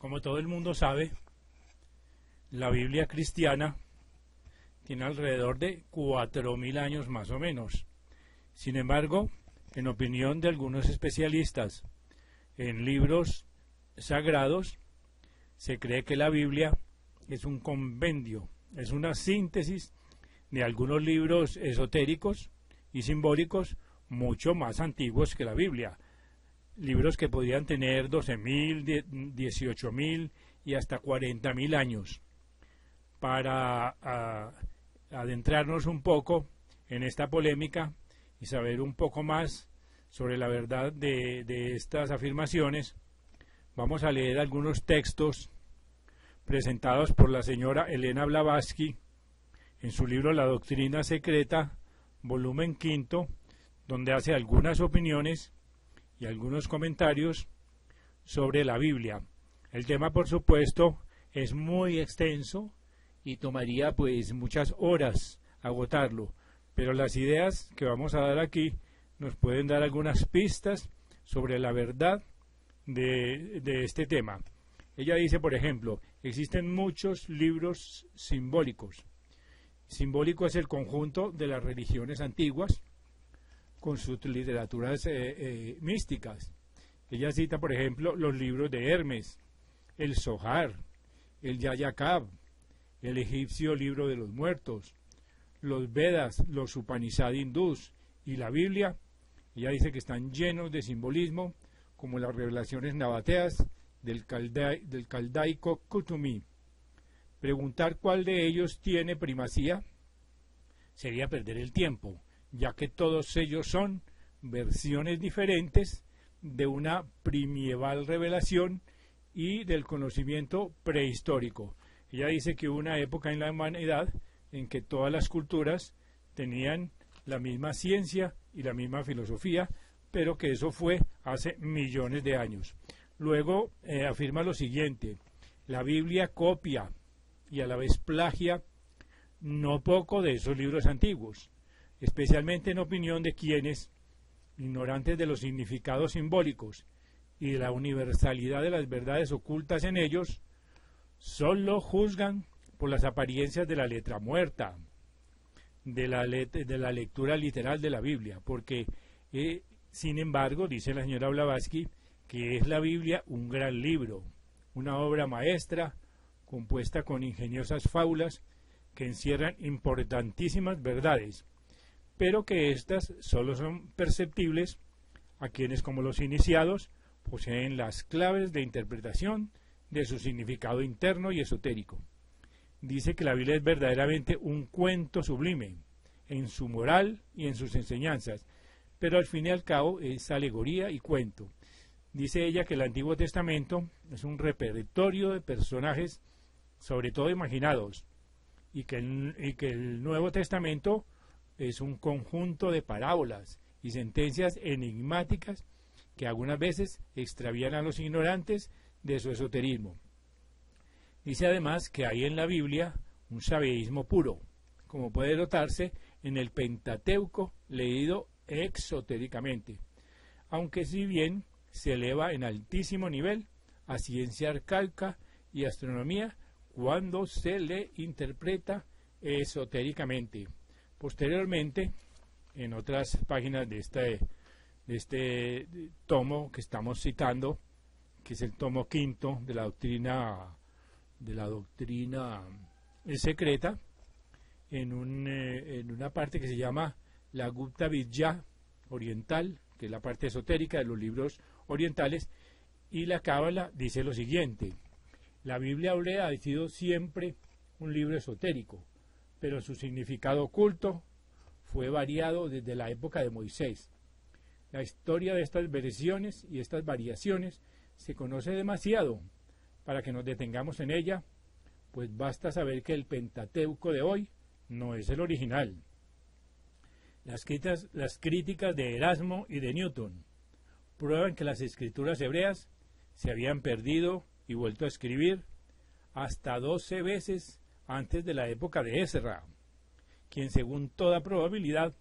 Como todo el mundo sabe, la Biblia cristiana tiene alrededor de 4000 años más o menos. Sin embargo, en opinión de algunos especialistas en libros sagrados, se cree que la Biblia es un compendio, es una síntesis de algunos libros esotéricos y simbólicos mucho más antiguos que la Biblia. Libros que podrían tener 12.000, 18.000 y hasta 40.000 años. Para adentrarnos un poco en esta polémica y saber un poco más sobre la verdad de estas afirmaciones, vamos a leer algunos textos presentados por la señora Elena Blavatsky en su libro La Doctrina Secreta, volumen 5, donde hace algunas opiniones y algunos comentarios sobre la Biblia. El tema, por supuesto, es muy extenso y tomaría pues muchas horas agotarlo, pero las ideas que vamos a dar aquí nos pueden dar algunas pistas sobre la verdad de este tema. Ella dice, por ejemplo, existen muchos libros simbólicos. Simbólico es el conjunto de las religiones antiguas con sus literaturas místicas. Ella cita, por ejemplo, los libros de Hermes, el Zohar, el Yayakab, el egipcio libro de los muertos, los Vedas, los Upanishad hindús y la Biblia. Ella dice que están llenos de simbolismo, como las revelaciones nabateas del caldaico Kutumi. Preguntar cuál de ellos tiene primacía sería perder el tiempo, ya que todos ellos son versiones diferentes de una primieval revelación y del conocimiento prehistórico. Ella dice que hubo una época en la humanidad en que todas las culturas tenían la misma ciencia y la misma filosofía, pero que eso fue hace millones de años. Luego afirma lo siguiente: la Biblia copia y a la vez plagia no poco de esos libros antiguos, especialmente en opinión de quienes, ignorantes de los significados simbólicos y de la universalidad de las verdades ocultas en ellos, solo juzgan por las apariencias de la letra muerta, de la lectura literal de la Biblia, porque, sin embargo, dice la señora Blavatsky, que es la Biblia un gran libro, una obra maestra, compuesta con ingeniosas fábulas que encierran importantísimas verdades, pero que éstas solo son perceptibles a quienes, como los iniciados, poseen las claves de interpretación de su significado interno y esotérico. Dice que la Biblia es verdaderamente un cuento sublime en su moral y en sus enseñanzas, pero al fin y al cabo es alegoría y cuento. Dice ella que el Antiguo Testamento es un repertorio de personajes, sobre todo imaginados, y que el Nuevo Testamento es un conjunto de parábolas y sentencias enigmáticas que algunas veces extravían a los ignorantes de su esoterismo. Dice además que hay en la Biblia un sabeísmo puro, como puede notarse en el Pentateuco leído exotéricamente, aunque si bien se eleva en altísimo nivel a ciencia arcaica y astronomía cuando se le interpreta esotéricamente. Posteriormente, en otras páginas de este tomo que estamos citando, que es el tomo 5 de la doctrina secreta, en una parte que se llama la Gupta Vidya oriental, que es la parte esotérica de los libros orientales, y la Cábala dice lo siguiente: la Biblia hebrea ha sido siempre un libro esotérico, pero su significado oculto fue variado desde la época de Moisés. La historia de estas versiones y estas variaciones se conoce demasiado para que nos detengamos en ella, pues basta saber que el Pentateuco de hoy no es el original. Las críticas de Erasmo y de Newton prueban que las escrituras hebreas se habían perdido y vuelto a escribir hasta 12 veces antes de la época de Ezra, quien según toda probabilidad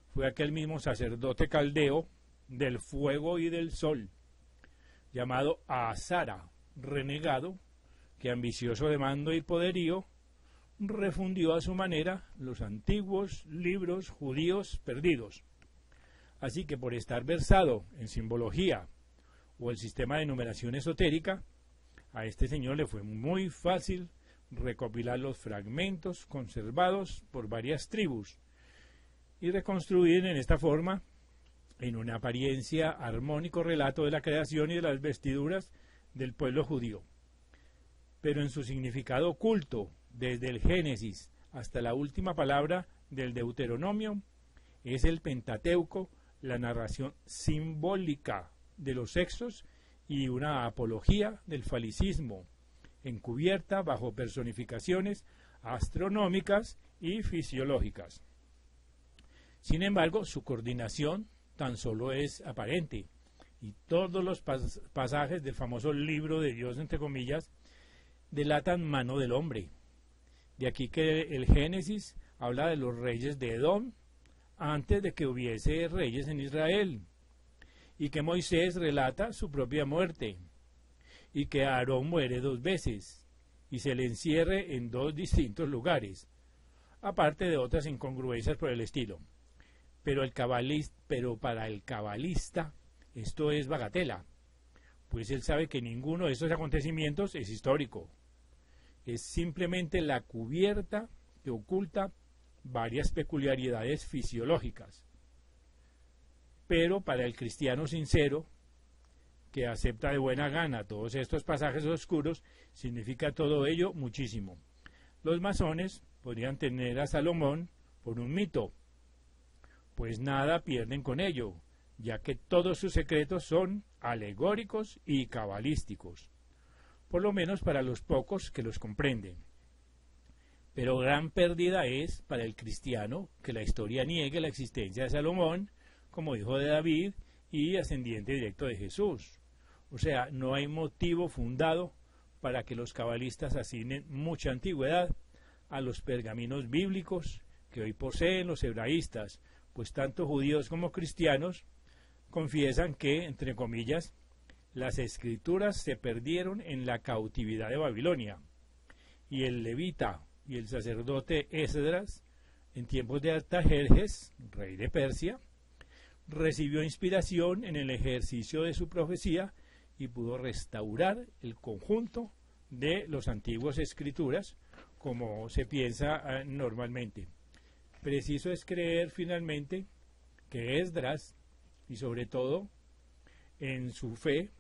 fue aquel mismo sacerdote caldeo del fuego y del sol, llamado Ahazara, renegado que, ambicioso de mando y poderío, refundió a su manera los antiguos libros judíos perdidos. Así que por estar versado en simbología o el sistema de numeración esotérica, a este señor le fue muy fácil recopilar los fragmentos conservados por varias tribus y reconstruir en esta forma, en una apariencia armónico relato de la creación y de las vestiduras del pueblo judío. Pero en su significado oculto, desde el Génesis hasta la última palabra del Deuteronomio, es el Pentateuco, la narración simbólica de los sexos y una apología del falicismo, encubierta bajo personificaciones astronómicas y fisiológicas. Sin embargo, su coordinación tan solo es aparente, y todos los pasajes del famoso libro de Dios, entre comillas, delatan mano del hombre. De aquí que el Génesis habla de los reyes de Edom antes de que hubiese reyes en Israel, y que Moisés relata su propia muerte, y que Aarón muere 2 veces, y se le encierre en 2 distintos lugares, aparte de otras incongruencias por el estilo. Pero para el cabalista esto es bagatela, pues él sabe que ninguno de estos acontecimientos es histórico. Es simplemente la cubierta que oculta varias peculiaridades fisiológicas. Pero para el cristiano sincero, que acepta de buena gana todos estos pasajes oscuros, significa todo ello muchísimo. Los masones podrían tener a Salomón por un mito, pues nada pierden con ello, ya que todos sus secretos son alegóricos y cabalísticos, por lo menos para los pocos que los comprenden. Pero gran pérdida es para el cristiano que la historia niegue la existencia de Salomón como hijo de David y ascendiente directo de Jesús. O sea, no hay motivo fundado para que los cabalistas asignen mucha antigüedad a los pergaminos bíblicos que hoy poseen los hebraístas, pues tanto judíos como cristianos confiesan que, entre comillas, las escrituras se perdieron en la cautividad de Babilonia, y el levita y el sacerdote Esdras, en tiempos de Artajerjes, rey de Persia, recibió inspiración en el ejercicio de su profecía y pudo restaurar el conjunto de las antiguas escrituras, como se piensa normalmente. Preciso es creer finalmente que Esdras, y sobre todo en su fe,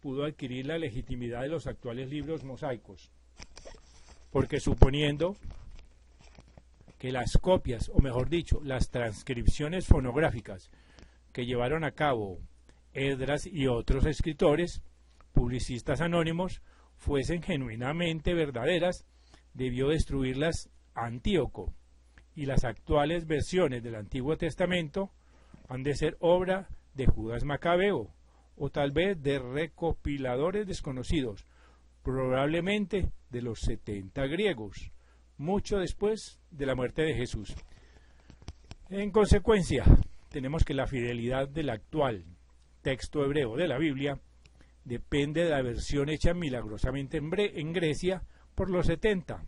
pudo adquirir la legitimidad de los actuales libros mosaicos, porque suponiendo que las copias, o mejor dicho, las transcripciones fonográficas que llevaron a cabo Esdras y otros escritores, publicistas anónimos, fuesen genuinamente verdaderas, debió destruirlas Antíoco, y las actuales versiones del Antiguo Testamento han de ser obra de Judas Macabeo, o tal vez de recopiladores desconocidos, probablemente de los 70 griegos, mucho después de la muerte de Jesús. En consecuencia, tenemos que la fidelidad del actual texto hebreo de la Biblia depende de la versión hecha milagrosamente en Grecia por los 70,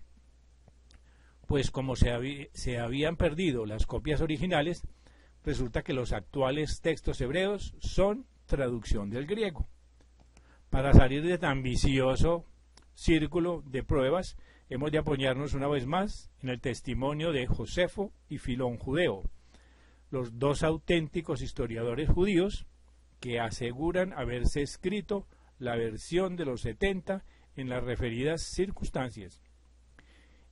pues como se habían perdido las copias originales, resulta que los actuales textos hebreos son traducción del griego. Para salir de tan vicioso círculo de pruebas, hemos de apoyarnos una vez más en el testimonio de Josefo y Filón Judeo, los 2 auténticos historiadores judíos que aseguran haberse escrito la versión de los 70 en las referidas circunstancias.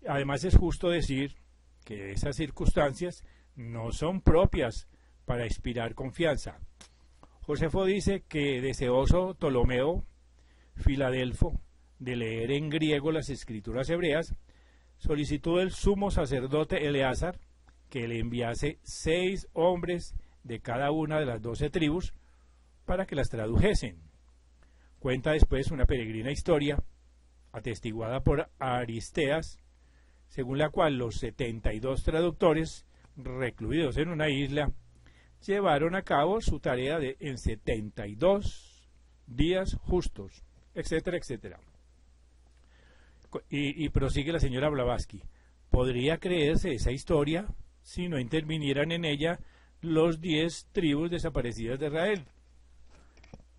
Además, es justo decir que esas circunstancias no son propias para inspirar confianza. Josefo dice que, deseoso Ptolomeo Filadelfo de leer en griego las escrituras hebreas, solicitó del sumo sacerdote Eleazar que le enviase 6 hombres de cada una de las 12 tribus para que las tradujesen. Cuenta después una peregrina historia, atestiguada por Aristeas, según la cual los 72 traductores, recluidos en una isla, llevaron a cabo su tarea en 72 días justos, etcétera, etcétera. Y prosigue la señora Blavatsky. ¿Podría creerse esa historia si no intervinieran en ella los 10 tribus desaparecidas de Israel?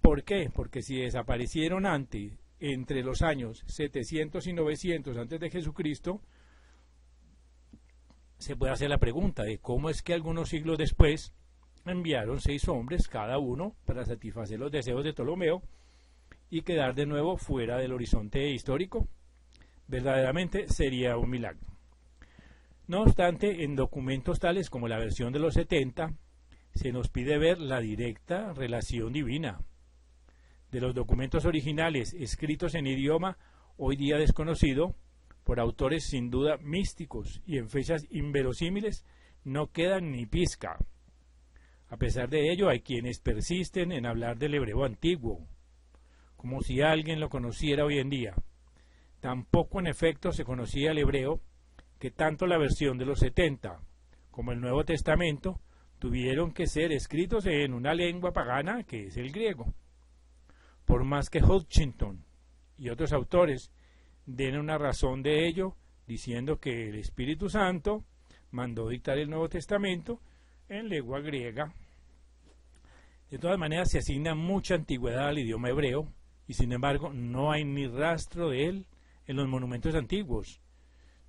¿Por qué? Porque si desaparecieron antes, entre los años 700 y 900 antes de Jesucristo, se puede hacer la pregunta de cómo es que algunos siglos después enviaron 6 hombres cada uno para satisfacer los deseos de Ptolomeo y quedar de nuevo fuera del horizonte histórico. Verdaderamente sería un milagro. No obstante, en documentos tales como la versión de los 70, se nos pide ver la directa relación divina. De los documentos originales escritos en idioma hoy día desconocido, por autores sin duda místicos y en fechas inverosímiles, no quedan ni pizca. A pesar de ello, hay quienes persisten en hablar del hebreo antiguo, como si alguien lo conociera hoy en día. Tampoco en efecto se conocía el hebreo, que tanto la versión de los 70 como el Nuevo Testamento tuvieron que ser escritos en una lengua pagana que es el griego. Por más que Hutchinson y otros autores den una razón de ello, diciendo que el Espíritu Santo mandó dictar el Nuevo Testamento en lengua griega. De todas maneras, se asigna mucha antigüedad al idioma hebreo, y sin embargo no hay ni rastro de él en los monumentos antiguos.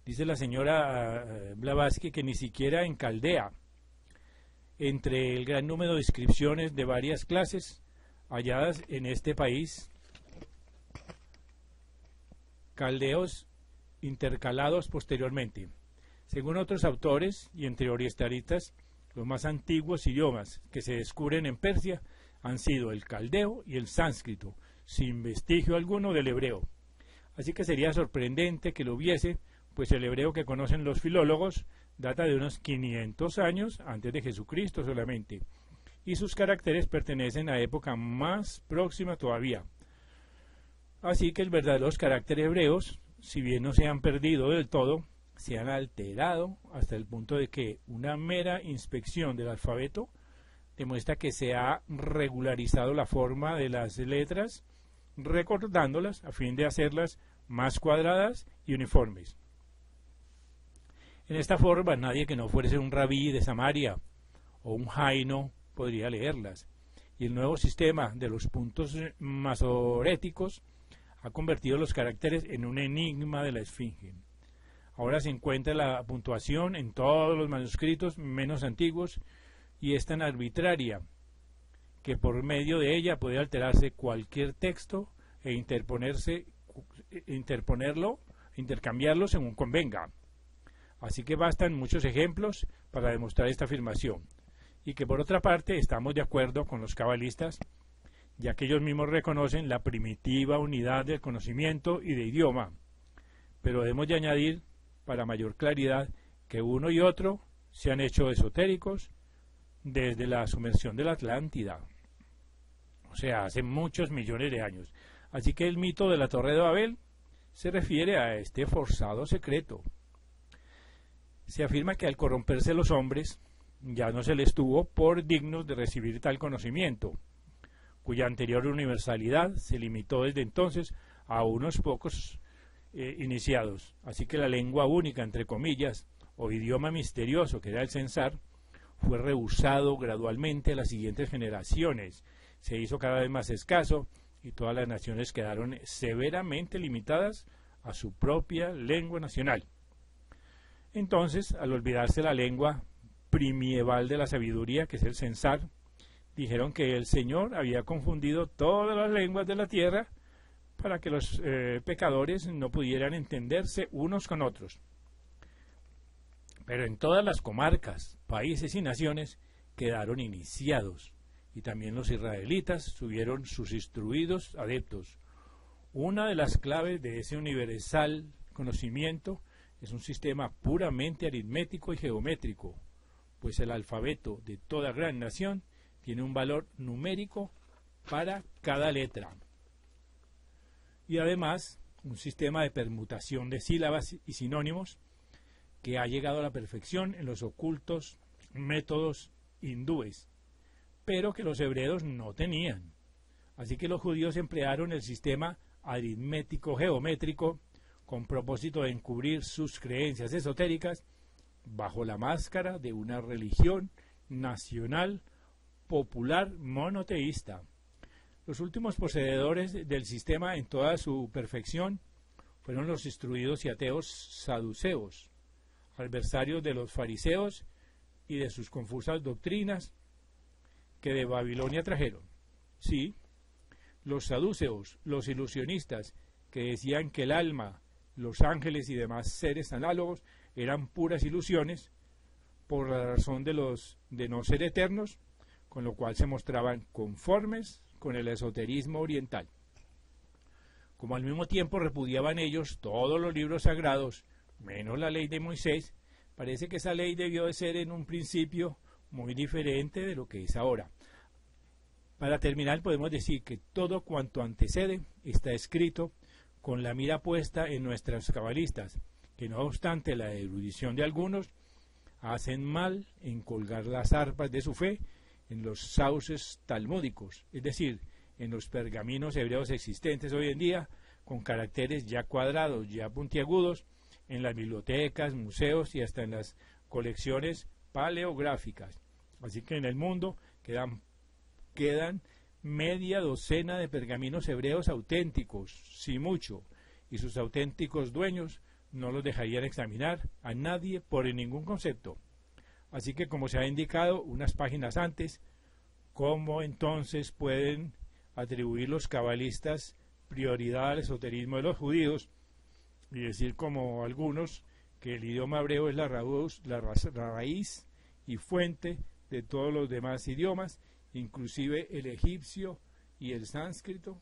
Dice la señora Blavatsky que ni siquiera en Caldea, entre el gran número de inscripciones de varias clases halladas en este país, caldeos intercalados posteriormente. Según otros autores y entre orientalistas, los más antiguos idiomas que se descubren en Persia han sido el caldeo y el sánscrito, sin vestigio alguno del hebreo. Así que sería sorprendente que lo hubiese, pues el hebreo que conocen los filólogos data de unos 500 años antes de Jesucristo solamente, y sus caracteres pertenecen a época más próxima todavía. Así que los verdaderos caracteres hebreos, si bien no se han perdido del todo, se han alterado hasta el punto de que una mera inspección del alfabeto demuestra que se ha regularizado la forma de las letras, recortándolas a fin de hacerlas más cuadradas y uniformes. En esta forma, nadie que no fuese un rabí de Samaria o un jaino podría leerlas, y el nuevo sistema de los puntos masoréticos ha convertido los caracteres en un enigma de la esfinge. Ahora se encuentra la puntuación en todos los manuscritos menos antiguos y es tan arbitraria que por medio de ella puede alterarse cualquier texto e intercambiarlo según convenga. Así que bastan muchos ejemplos para demostrar esta afirmación, y que por otra parte estamos de acuerdo con los cabalistas, ya que ellos mismos reconocen la primitiva unidad del conocimiento y de idioma, pero debemos de añadir, para mayor claridad, que uno y otro se han hecho esotéricos desde la sumersión de la Atlántida, o sea, hace muchos millones de años. Así que el mito de la Torre de Babel se refiere a este forzado secreto. Se afirma que al corromperse los hombres, ya no se les tuvo por dignos de recibir tal conocimiento, cuya anterior universalidad se limitó desde entonces a unos pocos iniciados. Así que la lengua única, entre comillas, o idioma misterioso que era el censar, fue rehusado gradualmente a las siguientes generaciones. Se hizo cada vez más escaso y todas las naciones quedaron severamente limitadas a su propia lengua nacional. Entonces, al olvidarse la lengua primieval de la sabiduría, que es el censar, dijeron que el Señor había confundido todas las lenguas de la tierra para que los pecadores no pudieran entenderse unos con otros. Pero en todas las comarcas, países y naciones quedaron iniciados, y también los israelitas tuvieron sus instruidos adeptos. Una de las claves de ese universal conocimiento es un sistema puramente aritmético y geométrico, pues el alfabeto de toda gran nación tiene un valor numérico para cada letra. Y además, un sistema de permutación de sílabas y sinónimos que ha llegado a la perfección en los ocultos métodos hindúes, pero que los hebreos no tenían. Así que los judíos emplearon el sistema aritmético geométrico con propósito de encubrir sus creencias esotéricas bajo la máscara de una religión nacional popular monoteísta. Los últimos poseedores del sistema en toda su perfección fueron los instruidos y ateos saduceos, adversarios de los fariseos y de sus confusas doctrinas que de Babilonia trajeron. Sí, los saduceos, los ilusionistas, que decían que el alma, los ángeles y demás seres análogos eran puras ilusiones por la razón de no ser eternos, con lo cual se mostraban conformes con el esoterismo oriental. Como al mismo tiempo repudiaban ellos todos los libros sagrados, menos la ley de Moisés, parece que esa ley debió de ser en un principio muy diferente de lo que es ahora. Para terminar, podemos decir que todo cuanto antecede está escrito con la mira puesta en nuestros cabalistas, que no obstante la erudición de algunos, hacen mal en colgar las arpas de su fe en los sauces talmúdicos, es decir, en los pergaminos hebreos existentes hoy en día, con caracteres ya cuadrados, ya puntiagudos, en las bibliotecas, museos y hasta en las colecciones paleográficas. Así que en el mundo quedan media docena de pergaminos hebreos auténticos, si mucho, y sus auténticos dueños no los dejarían examinar a nadie por ningún concepto. Así que, como se ha indicado unas páginas antes, ¿cómo entonces pueden atribuir los cabalistas prioridad al esoterismo de los judíos y decir, como algunos, que el idioma hebreo es la raíz y fuente de todos los demás idiomas, inclusive el egipcio y el sánscrito?